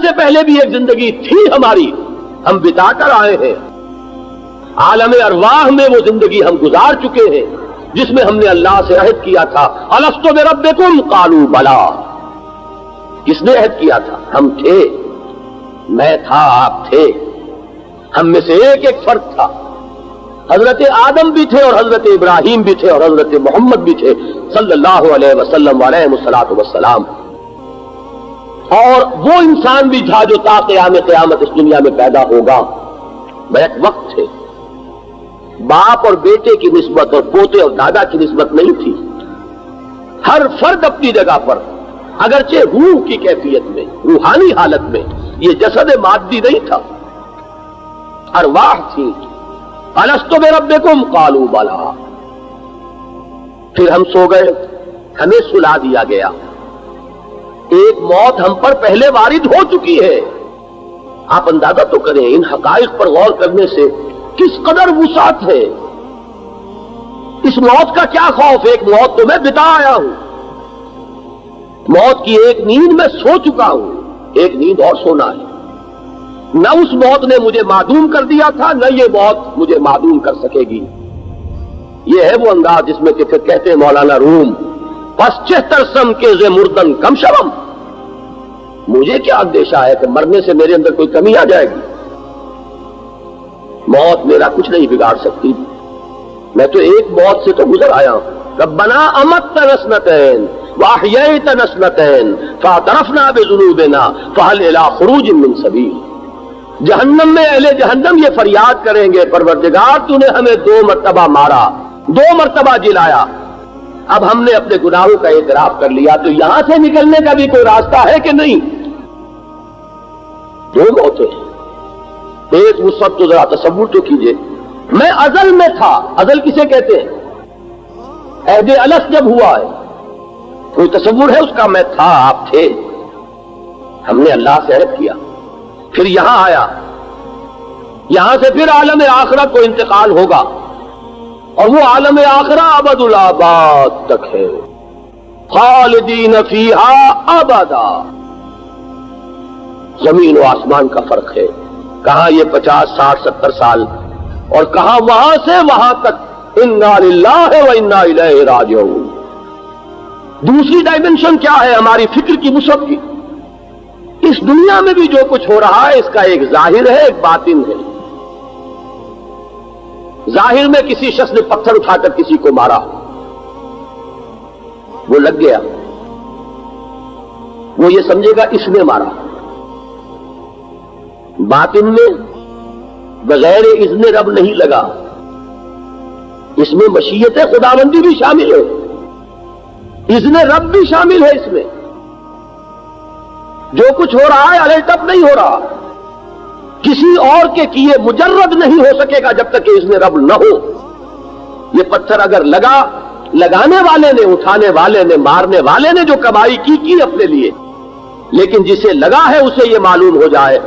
سے پہلے بھی ایک زندگی تھی ہماری، ہم بتا کر آئے ہیں، عالم ارواح میں وہ زندگی ہم گزار چکے ہیں جس میں ہم نے اللہ سے عہد کیا تھا، الستو بربکم قالوا بلا۔ کس نے عہد کیا تھا؟ ہم تھے، میں تھا، آپ تھے، ہم میں سے ایک ایک فرد تھا۔ حضرت آدم بھی تھے اور حضرت ابراہیم بھی تھے اور حضرت محمد بھی تھے صلی اللہ علیہ وسلم علیہ الصلوۃ والسلام، اور وہ انسان بھی تھا جو تا قیام قیامت اس دنیا میں پیدا ہوگا۔ بیک وقت تھے، باپ اور بیٹے کی نسبت اور پوتے اور دادا کی نسبت نہیں تھی، ہر فرد اپنی جگہ پر، اگرچہ روح کی کیفیت میں، روحانی حالت میں، یہ جسد مادی نہیں تھا، ارواح تھی۔ الستو بربکم قالوا بلا۔ پھر ہم سو گئے، ہمیں سلا دیا گیا، ایک موت ہم پر پہلے وارد ہو چکی ہے۔ آپ اندازہ تو کریں، ان حقائق پر غور کرنے سے کس قدر وسعت ہے۔ اس موت کا کیا خوف؟ ایک موت تو میں بتا آیا ہوں، موت کی ایک نیند میں سو چکا ہوں، ایک نیند اور سونا ہے۔ نہ اس موت نے مجھے معدوم کر دیا تھا، نہ یہ موت مجھے معدوم کر سکے گی۔ یہ ہے وہ انداز جس میں کہ پھر کہتے ہیں مولانا روم، پس 76 سم کے ز مردن کم شوم، مجھے کیا اندیشہ ہے کہ مرنے سے میرے اندر کوئی کمی آ جائے گی؟ موت میرا کچھ نہیں بگاڑ سکتی، میں تو ایک موت سے تو گزر آیا ہوں۔ ربنا امتنا سنتین واحییتنا سنتین فاعترفنا بذنوبنا فهل الی خروج من سبیل۔ جہنم میں اہل جہنم یہ فریاد کریں گے، پروردگار تو نے ہمیں 2 مرتبہ مارا، 2 مرتبہ جلایا، اب ہم نے اپنے گناہوں کا اعتراف کر لیا، تو یہاں سے نکلنے کا بھی کوئی راستہ ہے کہ نہیں؟ 2 موتیں، ایک وسعت تو ذرا تصور تو کیجئے، میں ازل میں تھا، ازل کسے کہتے ہیں؟ عہد الست جب ہوا ہے، کوئی تصور ہے اس کا؟ میں تھا، آپ تھے، ہم نے اللہ سے عہد کیا، پھر یہاں آیا، یہاں سے پھر عالم آخرت کو انتقال ہوگا، اور وہ عالم آخرہ ابد الآباد تک ہے، خالدین فیہا ابدا۔ زمین و آسمان کا فرق ہے، کہاں یہ 50 60 70 سال، اور کہاں وہاں سے وہاں تک انا للہ و انا الیہ راجعون۔ دوسری ڈائمنشن کیا ہے ہماری فکر کی وسعت کی؟ اس دنیا میں بھی جو کچھ ہو رہا ہے اس کا ایک ظاہر ہے، ایک باطن ہے۔ ظاہر میں کسی شخص نے پتھر اٹھا کر کسی کو مارا، وہ لگ گیا، وہ یہ سمجھے گا اس نے مارا۔ باطن میں بغیر اذن رب نہیں لگا، اس میں مشیت خداوندی بھی شامل ہے، اذن رب بھی شامل ہے اس میں۔ جو کچھ ہو رہا ہے الٹپ نہیں ہو رہا، کسی اور کے کیے مجرد نہیں ہو سکے گا جب تک کہ اذن رب نہ ہو۔ یہ پتھر اگر لگا، لگانے والے نے، اٹھانے والے نے، مارنے والے نے جو کمائی کی اپنے لیے، لیکن جسے لگا ہے اسے یہ معلوم ہو جائے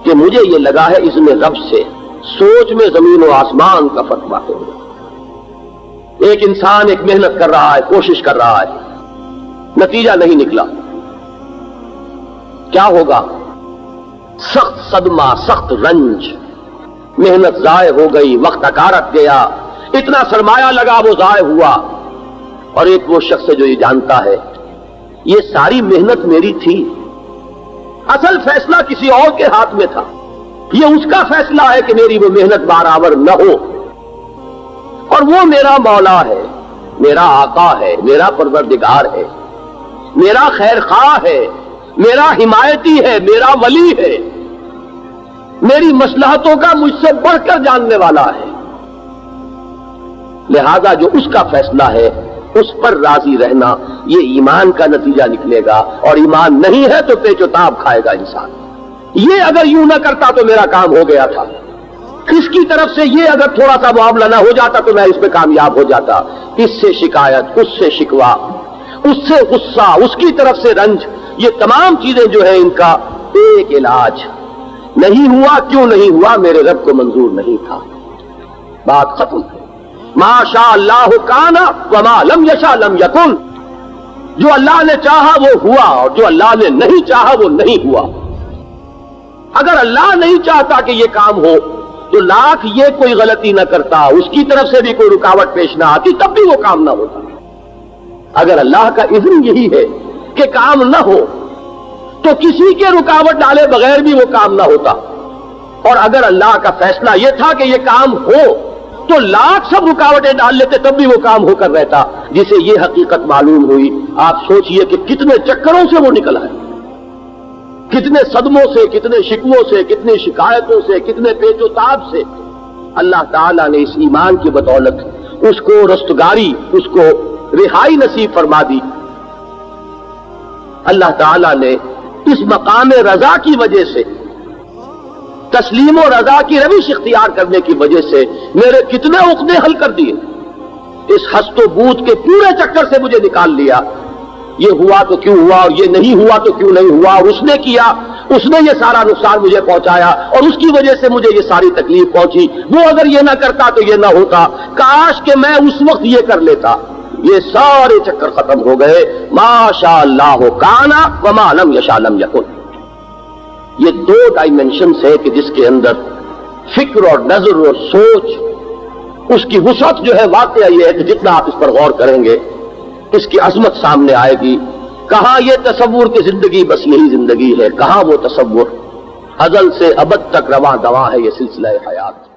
کہ مجھے یہ لگا ہے اذن رب سے۔ سوچ میں زمین و آسمان کا فرق واقع ہے۔ ایک انسان ایک محنت کر رہا ہے، کوشش کر رہا ہے، نتیجہ نہیں نکلا، کیا ہوگا؟ سخت صدمہ، سخت رنج، محنت ضائع ہو گئی، وقت اکارت گیا، اتنا سرمایہ لگا وہ ضائع ہوا۔ اور ایک وہ شخص ہے جو یہ جانتا ہے یہ ساری محنت میری تھی، اصل فیصلہ کسی اور کے ہاتھ میں تھا، یہ اس کا فیصلہ ہے کہ میری وہ محنت برابر نہ ہو، اور وہ میرا مولا ہے، میرا آقا ہے، میرا پروردگار ہے، میرا خیر خواہ ہے، میرا حمایتی ہے، میرا ولی ہے، میری مصلحتوں کا مجھ سے بڑھ کر جاننے والا ہے، لہذا جو اس کا فیصلہ ہے اس پر راضی رہنا یہ ایمان کا نتیجہ نکلے گا، اور ایمان نہیں ہے تو پیچ و تاب کھائے گا انسان۔ یہ اگر یوں نہ کرتا تو میرا کام ہو گیا تھا، اس کی طرف سے یہ اگر تھوڑا سا معاملہ نہ ہو جاتا تو میں اس پہ کامیاب ہو جاتا، اس سے شکایت، اس سے شکوہ، اس سے غصہ، اس کی طرف سے رنج، یہ تمام چیزیں جو ہیں ان کا ایک علاج، نہیں ہوا کیوں نہیں ہوا؟ میرے رب کو منظور نہیں تھا، بات ختم۔ ما شاء اللہ کان وما لم یشاء لم یکن، جو اللہ نے چاہا وہ ہوا، اور جو اللہ نے نہیں چاہا وہ نہیں ہوا۔ اگر اللہ نہیں چاہتا کہ یہ کام ہو تو لاکھ یہ کوئی غلطی نہ کرتا، اس کی طرف سے بھی کوئی رکاوٹ پیش نہ آتی، تب بھی وہ کام نہ ہوتا۔ اگر اللہ کا اذن یہی ہے کہ کام نہ ہو تو کسی کے رکاوٹ ڈالے بغیر بھی وہ کام نہ ہوتا، اور اگر اللہ کا فیصلہ یہ تھا کہ یہ کام ہو تو لاکھ سب رکاوٹیں ڈال لیتے تب بھی وہ کام ہو کر رہتا۔ جسے یہ حقیقت معلوم ہوئی، آپ سوچئے کہ کتنے چکروں سے وہ نکلا ہے، کتنے صدموں سے، کتنے شکووں سے، کتنی شکایتوں سے، کتنے پیچ و تاب سے اللہ تعالیٰ نے اس ایمان کی بدولت اس کو رستگاری، اس کو رہائی نصیب فرما دی۔ اللہ تعالیٰ نے اس مقام رضا کی وجہ سے، تسلیم و رضا کی روش اختیار کرنے کی وجہ سے میرے کتنے عقدے حل کر دیے، اس ہست و بوت کے پورے چکر سے مجھے نکال لیا۔ یہ ہوا تو کیوں ہوا، اور یہ نہیں ہوا تو کیوں نہیں ہوا، اور اس نے کیا، اس نے یہ سارا نقصان مجھے پہنچایا، اور اس کی وجہ سے مجھے یہ ساری تکلیف پہنچی، وہ اگر یہ نہ کرتا تو یہ نہ ہوتا، کاش کہ میں اس وقت یہ کر لیتا۔ یہ سارے چکر ختم ہو گئے۔ ما شاء اللہ کان وما لم یشاء لم یکن۔ یہ دو ڈائمنشنز ہے کہ جس کے اندر فکر اور نظر اور سوچ، اس کی وسعت جو ہے، واقعہ یہ ہے کہ جتنا آپ اس پر غور کریں گے اس کی عظمت سامنے آئے گی۔ کہاں یہ تصور کی زندگی بس یہی زندگی ہے، کہاں وہ تصور ازل سے ابد تک رواں دواں ہے یہ سلسلہ حیات۔